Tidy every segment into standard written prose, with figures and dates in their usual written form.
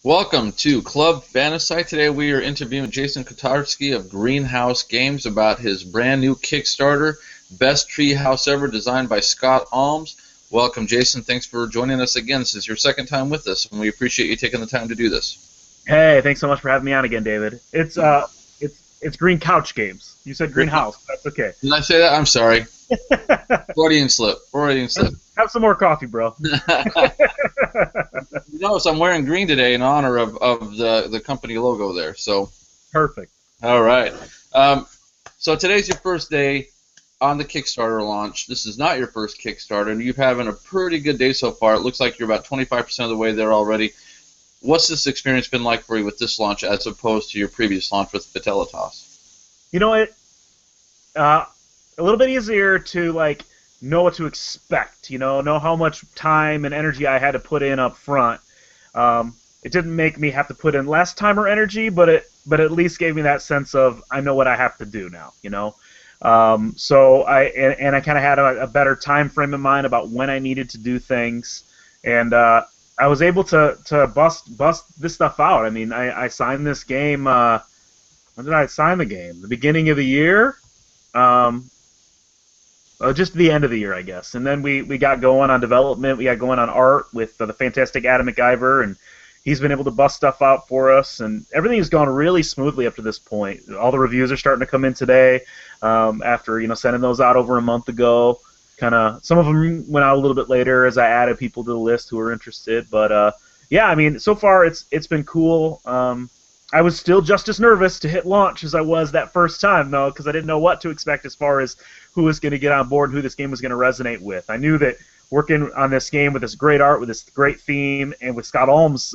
Welcome to Club Fantasci. Today we are interviewing Jason Kotarski of Greenhouse Games about his brand new Kickstarter, Best Treehouse Ever, designed by Scott Almes. Welcome, Jason. Thanks for joining us again. This is your second time with us, and we appreciate you taking the time to do this. Hey, thanks so much for having me on again, David. It's Green Couch Games. You said Greenhouse. That's okay. Did I say that? I'm sorry. Freudian slip. Freudian slip. Have some more coffee, bro. You notice I'm wearing green today in honor of the company logo there. So Perfect. all right. So today's your first day on the Kickstarter launch. This is not your first Kickstarter, and you're having a pretty good day so far. It looks like you're about 25% of the way there already. What's this experience been like for you with this launch as opposed to your previous launch with Vitalitas? You know it. A little bit easier to know what to expect. Know how much time and energy I had to put in up front. It didn't make me have to put in less time or energy, but at least gave me that sense of I know what I have to do now. So I kind of had a better time frame in mind about when I needed to do things, and I was able to bust this stuff out. I mean, I signed this game. When did I sign the game? The beginning of the year. Just the end of the year, I guess. And then we got going on development. We got going on art with the fantastic Adam McIver, and he's been able to bust stuff out for us. And everything has gone really smoothly up to this point. All the reviews are starting to come in today. After sending those out over a month ago, some of them went out a little bit later as I added people to the list who were interested. But yeah, I mean, so far it's been cool. I was still just as nervous to hit launch as I was that first time, though, because I didn't know what to expect as far as who was going to get on board and who this game was going to resonate with. I knew that working on this game with this great art, with this great theme, and with Scott Almes,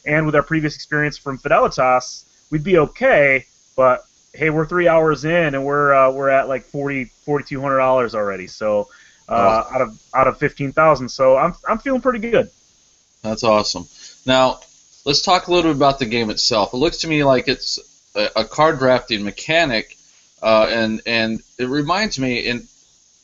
and with our previous experience from Fidelitas, we'd be okay. But hey, we're 3 hours in, and we're at like $4,200 already. So out of 15,000. So I'm feeling pretty good. That's awesome. Now, let's talk a little bit about the game itself. It looks to me like it's a card drafting mechanic, and it reminds me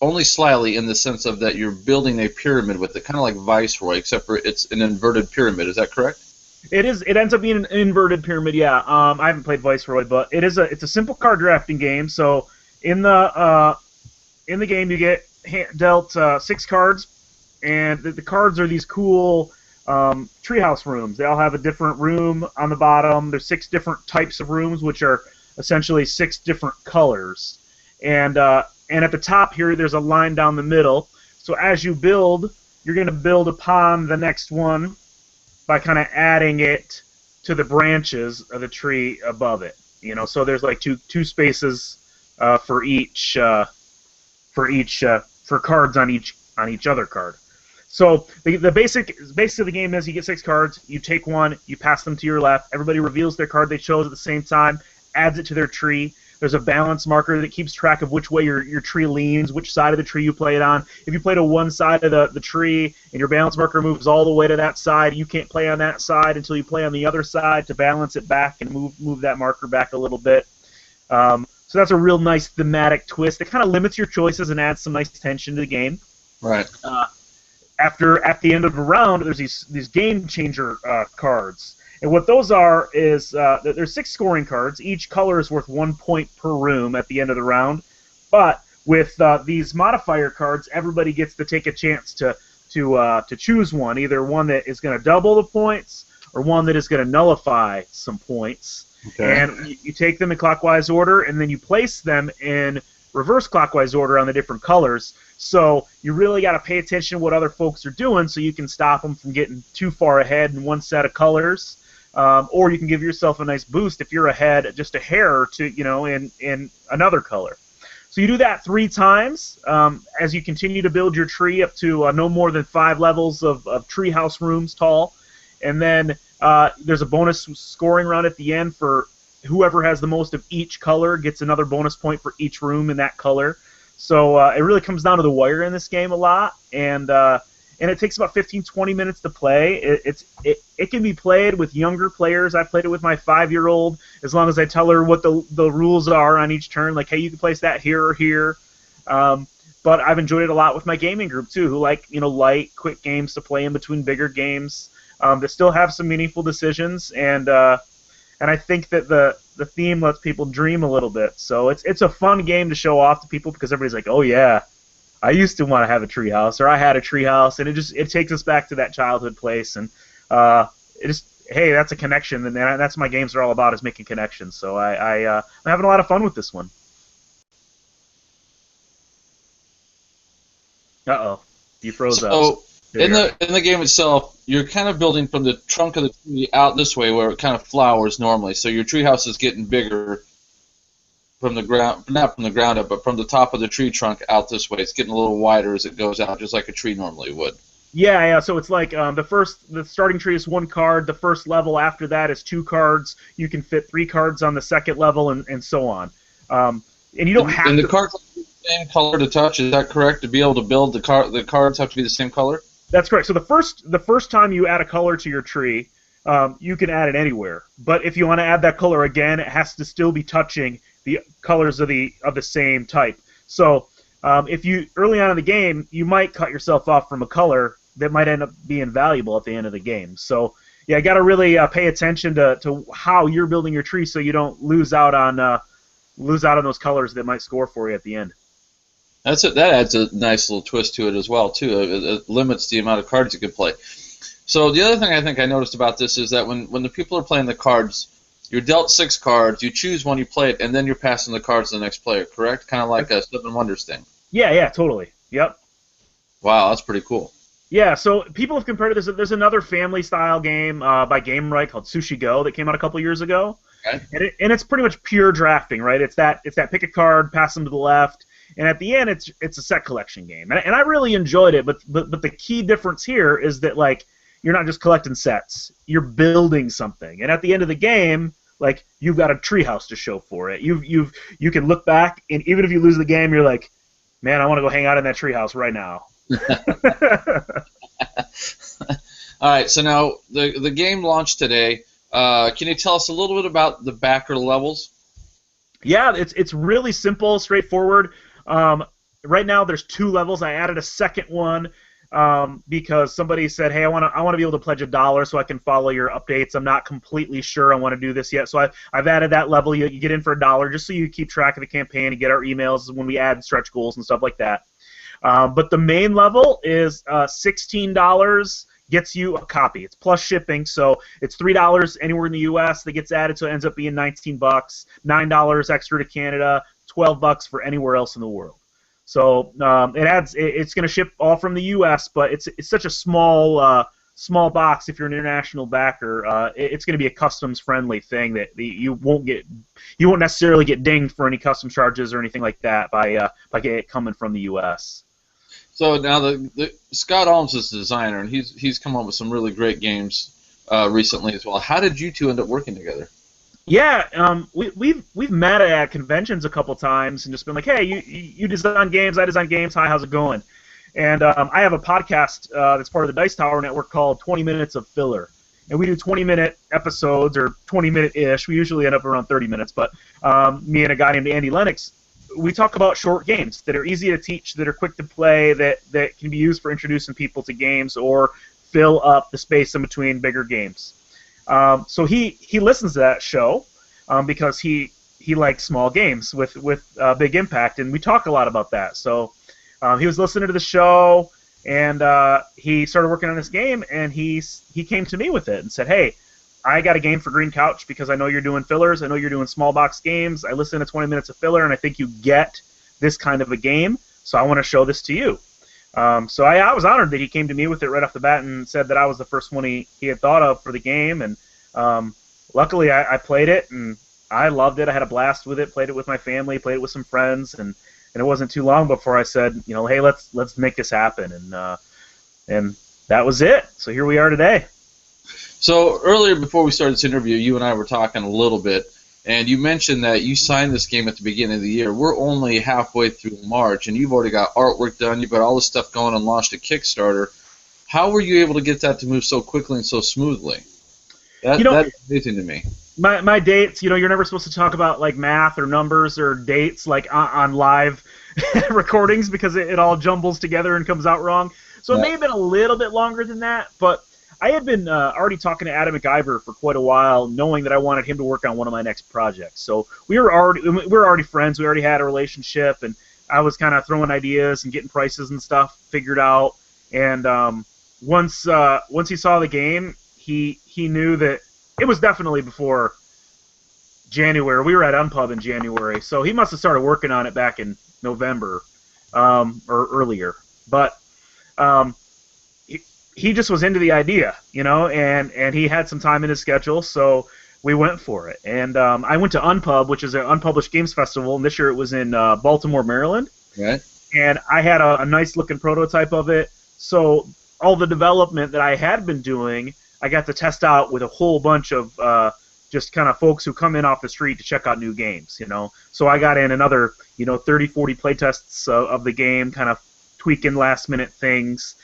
only slightly in the sense of that you're building a pyramid with it, kind of like Viceroy, except for it's an inverted pyramid. Is that correct? It is. It ends up being an inverted pyramid. Yeah. I haven't played Viceroy, but it's a simple card drafting game. So in the game you get dealt 6 cards, and the cards are these cool treehouse rooms. They all have a different room on the bottom. There's 6 different types of rooms, which are essentially 6 different colors. And at the top here, there's a line down the middle. So as you build, you're going to build upon the next one by kind of adding it to the branches of the tree above it. So there's like two spaces for cards on each other card. So the basic of the game is you get 6 cards, you take one, you pass them to your left, everybody reveals their card they chose at the same time, adds it to their tree. There's a balance marker that keeps track of which way your tree leans, which side of the tree you play it on. If you play to one side of the tree and your balance marker moves all the way to that side, you can't play on that side until you play on the other side to balance it back and move that marker back a little bit. So that's a real nice thematic twist. It kind of limits your choices and adds some nice tension to the game. Right. At the end of the round, there's these game changer cards. And what those are is there's 6 scoring cards. Each color is worth 1 point per room at the end of the round. But with these modifier cards, everybody gets to take a chance to choose one, either one that is going to double the points or one that is going to nullify some points. Okay. And you take them in clockwise order, and then you place them in reverse clockwise order on the different colors. So you really got to pay attention to what other folks are doing so you can stop them from getting too far ahead in one set of colors. Or you can give yourself a nice boost if you're ahead just a hair in another color. So you do that 3 times as you continue to build your tree up to no more than 5 levels of treehouse rooms tall. And then there's a bonus scoring round at the end for whoever has the most of each color gets another bonus point for each room in that color. So it really comes down to the wire in this game a lot, and it takes about 15-20 minutes to play. It can be played with younger players. I played it with my 5-year-old, as long as I tell her what the rules are on each turn, like, hey, you can place that here or here. But I've enjoyed it a lot with my gaming group too, who like light, quick games to play in between bigger games. that still have some meaningful decisions, and I think that the theme lets people dream a little bit. So it's a fun game to show off to people because everybody's like, oh yeah, I used to want to have a treehouse, or I had a treehouse, and it takes us back to that childhood place, and it just, hey, that's a connection, and that's what my games are all about, is making connections. So I'm having a lot of fun with this one. Uh-oh, you froze up. So in the game itself, you're kind of building from the trunk of the tree out this way, where it kind of flowers normally. So your treehouse is getting bigger from the ground, not from the ground up, but from the top of the tree trunk out this way. It's getting a little wider as it goes out, just like a tree normally would. Yeah. So it's like the starting tree is 1 card. The first level after that is 2 cards. You can fit 3 cards on the second level, and so on. And you don't have. And the cards have to be the same color to touch. Is that correct? To be able to build the cards have to be the same color. That's correct. So the first time you add a color to your tree, you can add it anywhere. But if you want to add that color again, it has to still be touching the colors of the same type. So if you early on in the game, you might cut yourself off from a color that might end up being valuable at the end of the game. So yeah, you got to really pay attention to how you're building your tree, so you don't lose out on those colors that might score for you at the end. That adds a nice little twist to it as well too. It limits the amount of cards you can play. So the other thing I think I noticed about this is that when the people are playing the cards, you're dealt 6 cards, you choose one, you play it, and then you're passing the cards to the next player, correct? Kind of like a Seven Wonders thing. Yeah, totally. Yep. Wow, that's pretty cool. Yeah, so people have compared it. There's another family-style game by Game Right called Sushi Go that came out a couple years ago. Okay. And it's pretty much pure drafting, right? It's that pick a card, pass them to the left, and at the end it's a set collection game. And I really enjoyed it, but the key difference here is that, like, you're not just collecting sets, you're building something. And at the end of the game, like, you've got a treehouse to show for it. You can look back, and even if you lose the game, you're like, man, I want to go hang out in that treehouse right now. All right, so now the game launched today. Can you tell us a little bit about the backer levels? Yeah, it's really simple, straightforward. Right now there's 2 levels. I added a second one because somebody said, hey, I want to be able to pledge $1 so I can follow your updates. I'm not completely sure I want to do this yet, so I've added that level. You get in for $1 just so you keep track of the campaign and get our emails when we add stretch goals and stuff like that. But the main level is $16, gets you a copy. It's plus shipping, so it's $3 anywhere in the U.S. that gets added, so it ends up being $19, $9 extra to Canada, $12 for anywhere else in the world. So it's going to ship all from the U.S., but it's such a small box. If you're an international backer, it's going to be a customs friendly thing that you won't necessarily get dinged for any customs charges or anything like that by it coming from the U.S. So now the Scott Almes is the designer, and he's come up with some really great games recently as well. How did you two end up working together? Yeah, we've met at conventions a couple times and just been like, hey, you design games, I design games. Hi, how's it going? And I have a podcast that's part of the Dice Tower Network called 20 Minutes of Filler. And we do 20-minute episodes, or 20-minute-ish. We usually end up around 30 minutes. But me and a guy named Andy Lennox, we talk about short games that are easy to teach, that are quick to play, that can be used for introducing people to games or fill up the space in between bigger games. So he listens to that show because he likes small games with big impact, and we talk a lot about that. So he was listening to the show, and he started working on this game, and he came to me with it and said, hey, I got a game for Green Couch because I know you're doing fillers, I know you're doing small box games, I listen to 20 Minutes of Filler, and I think you get this kind of a game, so I want to show this to you. So I was honored that he came to me with it right off the bat and said that I was the first one he had thought of for the game, and luckily I played it, and I loved it. I had a blast with it, played it with my family, played it with some friends, and it wasn't too long before I said, hey, let's make this happen, and that was it. So here we are today. So earlier, before we started this interview, you and I were talking a little bit, and you mentioned that you signed this game at the beginning of the year. We're only halfway through March, and you've already got artwork done. You've got all this stuff going and launched a Kickstarter. How were you able to get that to move so quickly and so smoothly? That's amazing to me. My dates, you're never supposed to talk about like math or numbers or dates like on live recordings because it all jumbles together and comes out wrong. So it may have been a little bit longer than that, but I had been already talking to Adam McIver for quite a while, knowing that I wanted him to work on one of my next projects. So we were already friends. We already had a relationship, and I was kind of throwing ideas and getting prices and stuff figured out. And once he saw the game, he knew that it was definitely before January. We were at Unpub in January, so he must have started working on it back in November or earlier. But he just was into the idea, and he had some time in his schedule, so we went for it. And I went to Unpub, which is an unpublished games festival, and this year it was in Baltimore, Maryland. Right. And I had a nice-looking prototype of it, so all the development that I had been doing, I got to test out with a whole bunch of just kind of folks who come in off the street to check out new games, So I got in another, 30, 40 playtests of the game, kind of tweaking last-minute things.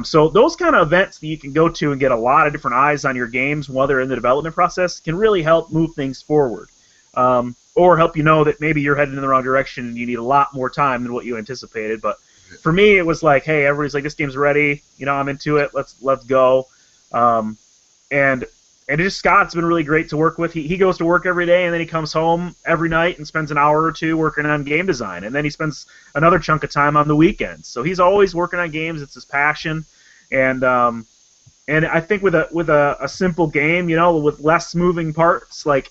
So those kind of events that you can go to and get a lot of different eyes on your games while they're in the development process can really help move things forward. Or help you know that maybe you're headed in the wrong direction and you need a lot more time than what you anticipated. But for me, it was like, hey, everybody's like, this game's ready. I'm into it. Let's go. And Scott's been really great to work with. He goes to work every day, and then he comes home every night and spends an hour or two working on game design. And then he spends another chunk of time on the weekends. So he's always working on games. It's his passion. And I think with a simple game, with less moving parts, like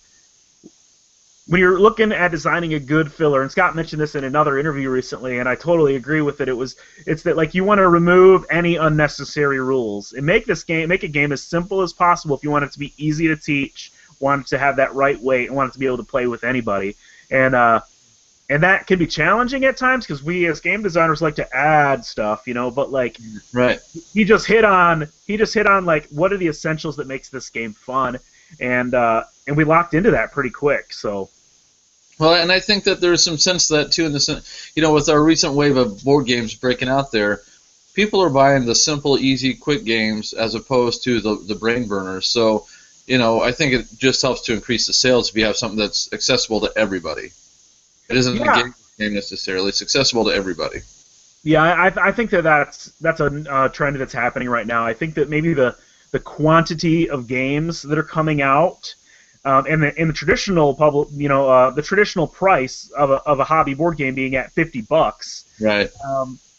when you're looking at designing a good filler, and Scott mentioned this in another interview recently, and I totally agree with it. It's that like you want to remove any unnecessary rules and make a game as simple as possible. If you want it to be easy to teach, want it to have that right weight, and want it to be able to play with anybody, and that can be challenging at times because we as game designers like to add stuff, But like, right, he just hit on like what are the essentials that makes this game fun, and we locked into that pretty quick. So. Well, and I think that there's some sense to that too, in the sense, with our recent wave of board games breaking out there, people are buying the simple, easy, quick games as opposed to the brain burners. So, I think it just helps to increase the sales if you have something that's accessible to everybody. It isn't a game necessarily; it's accessible to everybody. Yeah, I think that's a trend that's happening right now. I think that maybe the quantity of games that are coming out. And the traditional the traditional price of a hobby board game being at $50, right,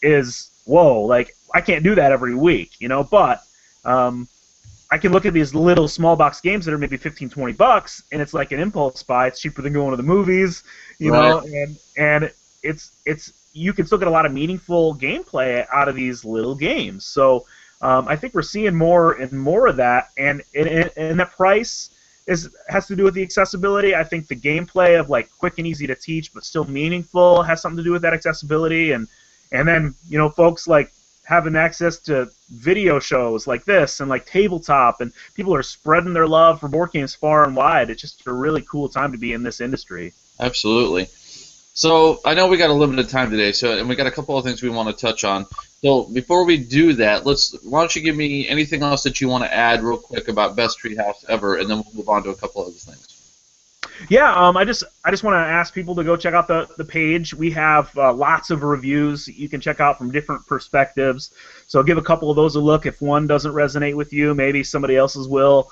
is whoa. Like I can't do that every week, But I can look at these little small box games that are maybe $15-20, and it's like an impulse buy. It's cheaper than going to the movies, know, and it's you can still get a lot of meaningful gameplay out of these little games. So I think we're seeing more and more of that, and that price has to do with the accessibility. I think the gameplay of like quick and easy to teach but still meaningful has something to do with that accessibility, and then folks like having access to video shows like this and like tabletop, and people are spreading their love for board games far and wide. It's just a really cool time to be in this industry. Absolutely. So I know we got a limited time today, and we got a couple of things we want to touch on. So before we do that, why don't you give me anything else that you want to add real quick about Best Treehouse Ever, and then we'll move on to a couple other things. Yeah, I just want to ask people to go check out the page. We have lots of reviews you can check out from different perspectives. So give a couple of those a look. If one doesn't resonate with you, maybe somebody else's will.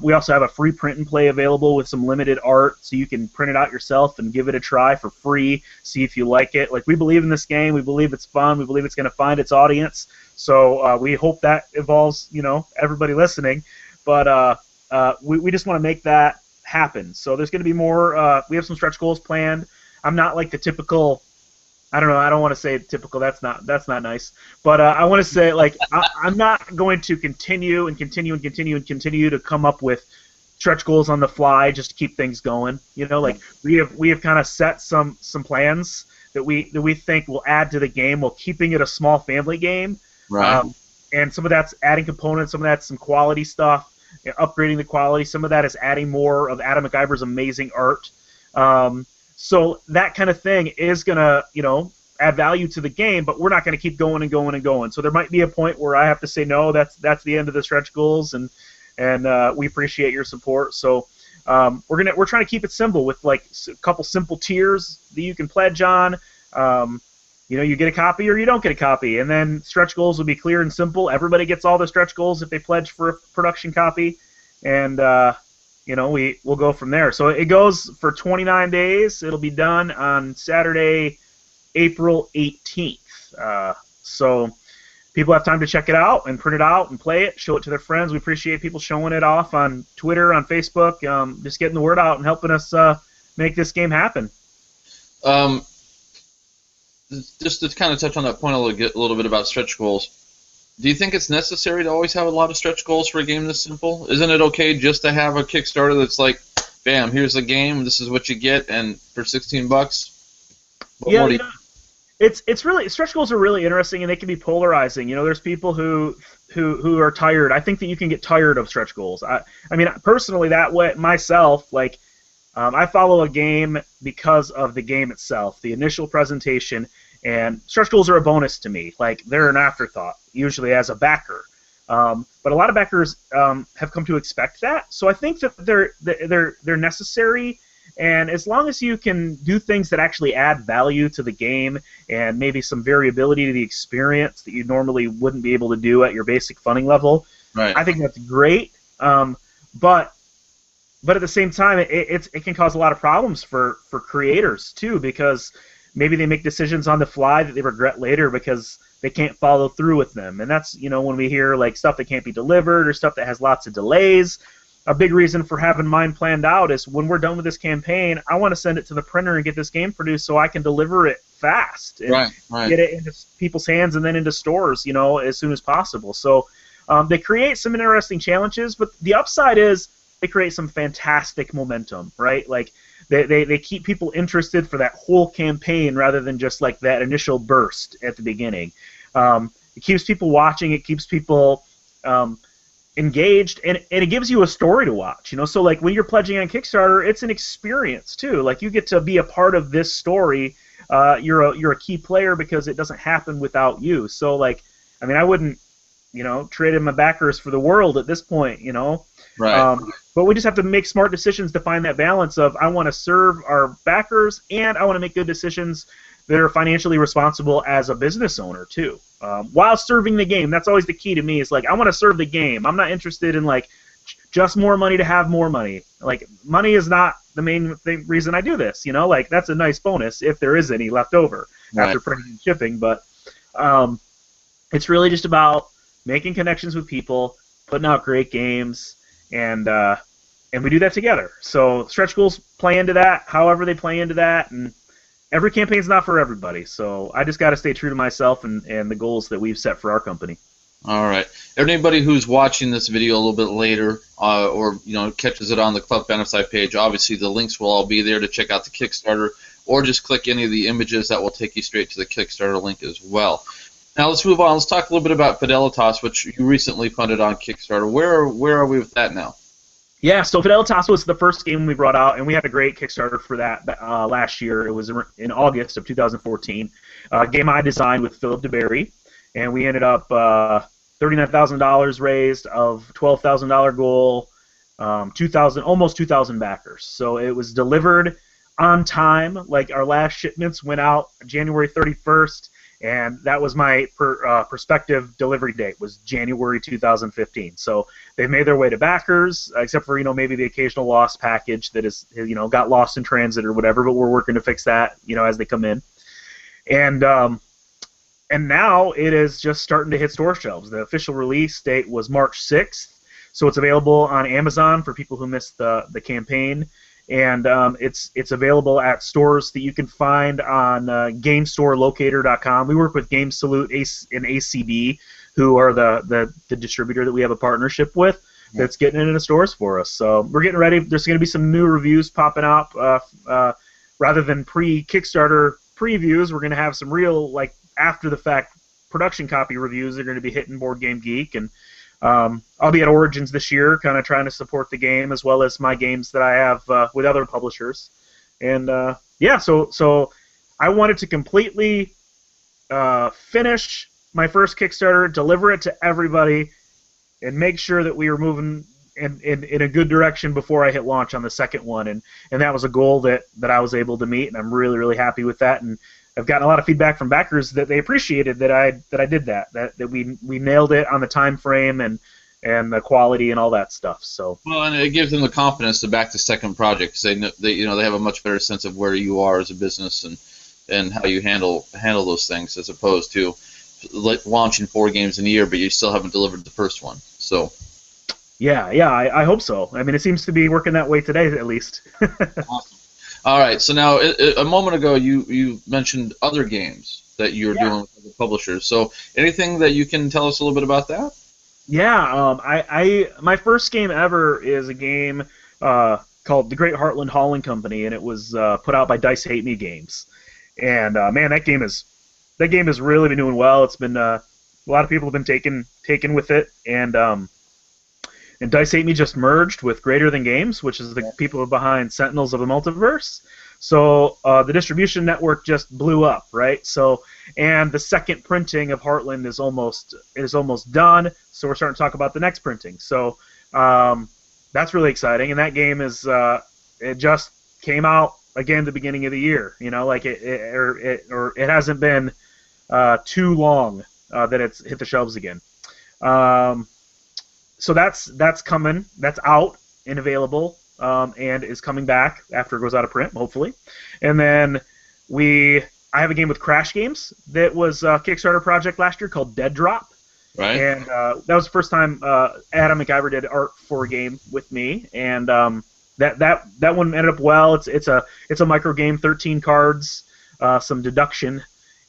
We also have a free print and play available with some limited art, so you can print it out yourself and give it a try for free, see if you like it. Like, we believe in this game. We believe it's fun. We believe it's going to find its audience. So we hope that involves, everybody listening. But we just want to make that happen. So there's going to be more. We have some stretch goals planned. I'm not like the typical. I don't know. I don't want to say typical. That's not nice. But I want to say, like, I'm not going to continue to come up with stretch goals on the fly just to keep things going. Like we have kind of set some plans that we think will add to the game while keeping it a small family game. Right. And some of that's adding components. Some of that's some quality stuff, upgrading the quality. Some of that is adding more of Adam McIver's amazing art. So that kind of thing is going to, add value to the game, but we're not going to keep going and going and going. So there might be a point where I have to say, no, that's the end of the stretch goals, and we appreciate your support. So we're trying to keep it simple with like a couple simple tiers that you can pledge on. you get a copy or you don't get a copy. And then stretch goals will be clear and simple. Everybody gets all the stretch goals if they pledge for a production copy. And, we'll go from there. So it goes for 29 days. It'll be done on Saturday, April 18th. So people have time to check it out and print it out and play it, show it to their friends. We appreciate people showing it off on Twitter, on Facebook, just getting the word out and helping us make this game happen. Just to kind of touch on that point a little bit about stretch goals, do you think it's necessary to always have a lot of stretch goals for a game this simple? Isn't it okay just to have a Kickstarter that's like, bam, here's the game, this is what you get, and for $16? It's really, stretch goals are really interesting, and they can be polarizing. There's people who are tired. I think that you can get tired of stretch goals. I mean, personally, that way myself, like, I follow a game because of the game itself, the initial presentation, and stretch goals are a bonus to me. Like, they're an afterthought, usually as a backer. But a lot of backers have come to expect that. So I think that they're necessary, and as long as you can do things that actually add value to the game and maybe some variability to the experience that you normally wouldn't be able to do at your basic funding level, right, I think that's great. But at the same time, it can cause a lot of problems for creators too, because maybe they make decisions on the fly that they regret later because they can't follow through with them. And that's, when we hear like stuff that can't be delivered or stuff that has lots of delays. A big reason for having mine planned out is when we're done with this campaign, I want to send it to the printer and get this game produced so I can deliver it fast and get it into people's hands and then into stores, as soon as possible. So they create some interesting challenges, but the upside is they create some fantastic momentum, right? Like they keep people interested for that whole campaign rather than just like that initial burst at the beginning. It keeps people watching. It keeps people engaged, and it gives you a story to watch. So like when you're pledging on Kickstarter, it's an experience too. Like you get to be a part of this story. You're a key player because it doesn't happen without you. So like, I mean, I wouldn't, trade in my backers for the world at this point. Right. But we just have to make smart decisions to find that balance of I want to serve our backers and I want to make good decisions that are financially responsible as a business owner too, while serving the game. That's always the key to me. Is like I want to serve the game. I'm not interested in like just more money to have more money. Like money is not the main reason I do this. Like that's a nice bonus if there is any left over after printing and shipping. But it's really just about making connections with people, putting out great games. And we do that together. So stretch goals play into that, however they play into that, and every campaign's not for everybody. So I just got to stay true to myself and the goals that we've set for our company. All right. Anybody who's watching this video a little bit later, or catches it on the Club Fantasci page, obviously the links will all be there to check out the Kickstarter, or just click any of the images that will take you straight to the Kickstarter link as well. Now let's move on. Let's talk a little bit about Fidelitas, which you recently funded on Kickstarter. Where are we with that now? Yeah, so Fidelitas was the first game we brought out, and we had a great Kickstarter for that last year. It was in August of 2014. Game I designed with Philip DeBerry, and we ended up $39,000 raised of $12,000 goal, almost 2,000 backers. So it was delivered on time. Like our last shipments went out January 31st. And that was my prospective delivery date, was January 2015. So they've made their way to backers, except for maybe the occasional lost package that is got lost in transit or whatever. But we're working to fix that as they come in. And now it is just starting to hit store shelves. The official release date was March 6th, so it's available on Amazon for people who missed the campaign. And it's available at stores that you can find on GameStoreLocator.com. We work with Game Salute and ACB, who are the distributor that we have a partnership with that's getting it into stores for us. So we're getting ready. There's going to be some new reviews popping up. Rather than pre-Kickstarter previews, we're going to have some real, like, after-the-fact production copy reviews. They're going to be hitting Board Game Geek. And I'll be at Origins this year, kind of trying to support the game as well as my games that I have with other publishers. And so I wanted to completely finish my first Kickstarter, deliver it to everybody, and make sure that we were moving in a good direction before I hit launch on the second one. And that was a goal that I was able to meet, and I'm really, really happy with that. And I've gotten a lot of feedback from backers that they appreciated that I did that we nailed it on the time frame and the quality and all that stuff. So Well, and it gives them the confidence to back the second project because they have a much better sense of where you are as a business and how you handle those things as opposed to launching 4 games in a year, but you still haven't delivered the first one. So. Yeah, I hope so. I mean, it seems to be working that way today, at least. Awesome. All right. So now, a moment ago, you mentioned other games that you're doing with other publishers. So, anything that you can tell us a little bit about that? Yeah. My first game ever is a game called The Great Heartland Hauling Company, and it was put out by Dice Hate Me Games. And man, that game has really been doing well. It's been a lot of people have been taken with it, and Dice Hate Me just merged with Greater Than Games, which is the people behind Sentinels of the Multiverse. So the distribution network just blew up, right? So, and the second printing of Heartland is almost done. So we're starting to talk about the next printing. So that's really exciting. And that game is it just came out again at the beginning of the year. You know, like it hasn't been too long that it's hit the shelves again. So that's coming. That's out and available, and is coming back after it goes out of print, hopefully. And then I have a game with Crash Games that was a Kickstarter project last year called Dead Drop. Right. And that was the first time Adam McIver did art for a game with me, and that one ended up well. It's a micro game, 13 cards, some deduction,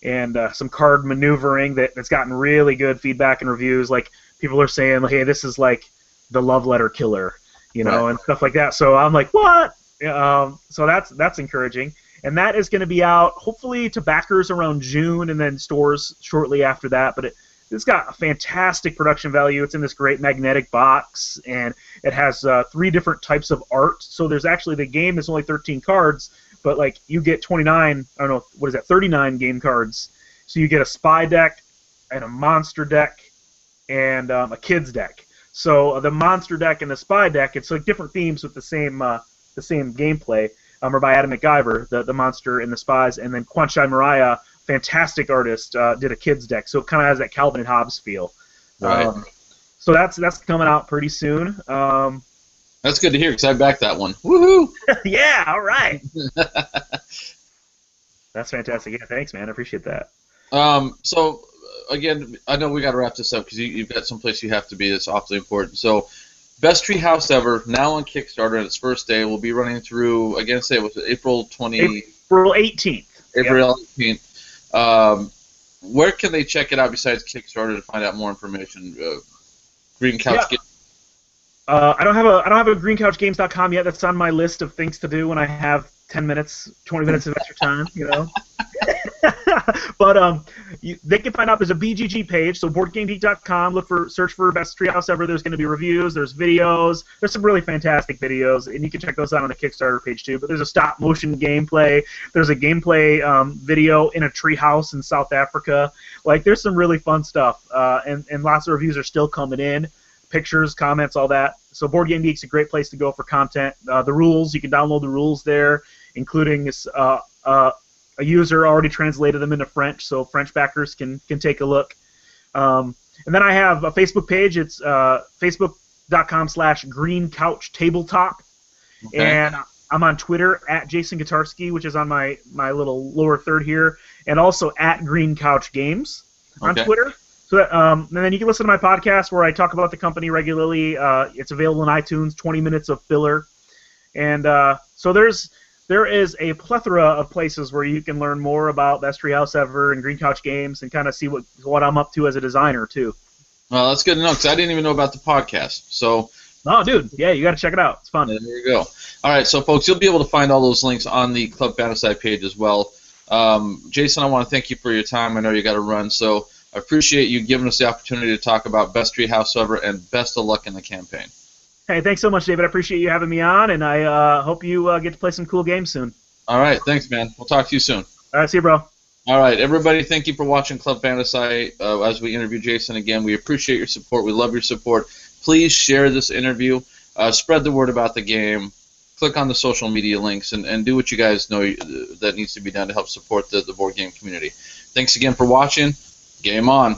and some card maneuvering that's gotten really good feedback and reviews. Like, people are saying, hey, this is like the love letter killer, and stuff like that. So I'm like, what? So that's encouraging. And that is going to be out, hopefully, to backers around June, and then stores shortly after that. But it's got a fantastic production value. It's in this great magnetic box, and it has 3 different types of art. So there's actually, the game is only 13 cards, but like you get 29, I don't know, what is that, 39 game cards. So you get a spy deck and a monster deck and a kids deck. So the monster deck and the spy deck, it's like different themes with the same gameplay. Are by Adam McIver, the monster and the spies, and then Kwanchai Mariah, fantastic artist, did a kids deck. So it kind of has that Calvin and Hobbes feel. Right. So that's coming out pretty soon. That's good to hear because I backed that one. Woohoo! Yeah, all right. That's fantastic. Yeah, thanks, man. I appreciate that. So, again, I know we got to wrap this up because you've got someplace you have to be that's awfully important. So, Best Treehouse Ever, now on Kickstarter on its first day, will be running through, again, say it was April 20... April 18th. April 18th. Where can they check it out besides Kickstarter to find out more information? Green Couch Games. I don't have a greencouchgames.com yet. That's on my list of things to do when I have 10 minutes, 20 minutes of extra time, But they can find out there's a BGG page, so BoardGameGeek.com. Search for Best Treehouse Ever. There's going to be reviews. There's videos. There's some really fantastic videos, and you can check those out on the Kickstarter page too. But there's a stop motion gameplay. There's a gameplay video in a treehouse in South Africa. Like, there's some really fun stuff, and lots of reviews are still coming in. Pictures, comments, all that. So Board Game Geek's a great place to go for content. The rules, you can download the rules there, including this. A user already translated them into French, so French backers can take a look. And then I have a Facebook page. It's facebook.com/greencouchtabletop. Okay. And I'm on Twitter at Jason Kotarski, which is on my little lower third here, and also at Green Couch Games on Twitter. So that, and then you can listen to my podcast where I talk about the company regularly. It's available on iTunes, 20 minutes of filler. And so there is a plethora of places where you can learn more about Best Treehouse Ever and Green Couch Games and kind of see what I'm up to as a designer, too. Well, that's good to know, because I didn't even know about the podcast. So, oh, dude, yeah, you got to check it out. It's fun. There you go. All right, so, folks, you'll be able to find all those links on the Club Fantasci page as well. Jason, I want to thank you for your time. I know you got to run, so I appreciate you giving us the opportunity to talk about Best Treehouse Ever, and best of luck in the campaign. Hey, thanks so much, David. I appreciate you having me on, and I hope you get to play some cool games soon. All right, thanks, man. We'll talk to you soon. All right, see you, bro. All right, everybody, thank you for watching Club Fantasci as we interview Jason again. We appreciate your support. We love your support. Please share this interview. Spread the word about the game. click on the social media links and do what you guys know that needs to be done to help support the board game community. Thanks again for watching. Game on.